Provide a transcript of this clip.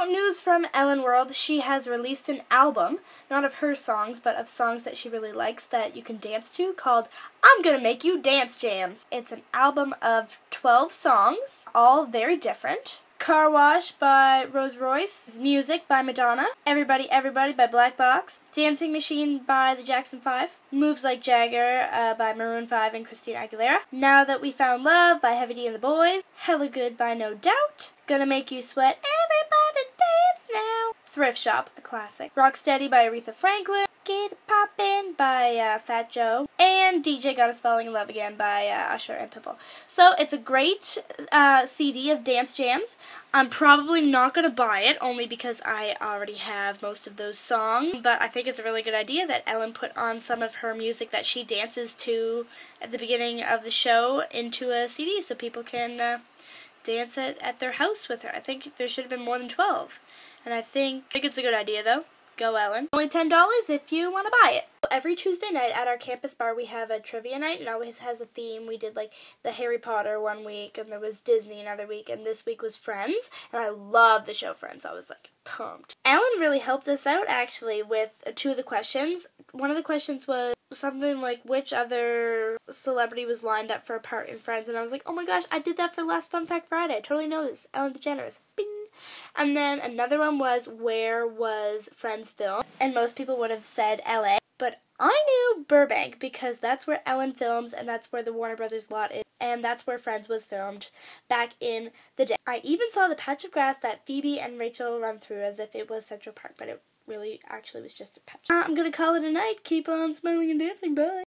Now, news from Ellen World. She has released an album, not of her songs, but of songs that she really likes that you can dance to, called I'm Gonna Make You Dance Jams. It's an album of 12 songs, all very different. Car Wash by Rose Royce, Music by Madonna, Everybody Everybody by Black Box, Dancing Machine by the Jackson 5, Moves Like Jagger by Maroon 5 and Christina Aguilera, Now That We Found Love by Heavy D and the Boys, Hella Good by No Doubt, Gonna Make You Sweat, Everybody Dance Now, Thrift Shop, a classic, Rocksteady by Aretha Franklin, Get It Poppin' by Fat Joe, and DJ Got Us Falling in Love Again by Usher and Pitbull. So it's a great CD of dance jams. I'm probably not going to buy it, only because I already have most of those songs, but I think it's a really good idea that Ellen put on some of her music that she dances to at the beginning of the show into a CD so people can dance it at their house with her. I think there should have been more than 12, and I think it's a good idea, though. Go Ellen. Only $10 if you want to buy it. Every Tuesday night at our campus bar we have a trivia night. It always has a theme. We did like the Harry Potter one week, and there was Disney another week, and this week was Friends, and I love the show Friends. I was like pumped. Ellen really helped us out actually with 2 of the questions. One of the questions was something like which other celebrity was lined up for a part in Friends, and I was like, oh my gosh, I did that for last Fun Fact Friday. I totally know this. Ellen DeGeneres. Bing. And then another one was where was Friends filmed, and most people would have said LA, but I knew Burbank because that's where Ellen films and that's where the Warner Brothers lot is, and that's where Friends was filmed back in the day. I even saw the patch of grass that Phoebe and Rachel run through as if it was Central Park, but it really actually was just a patch. I'm gonna call it a night. Keep on smiling and dancing. Bye.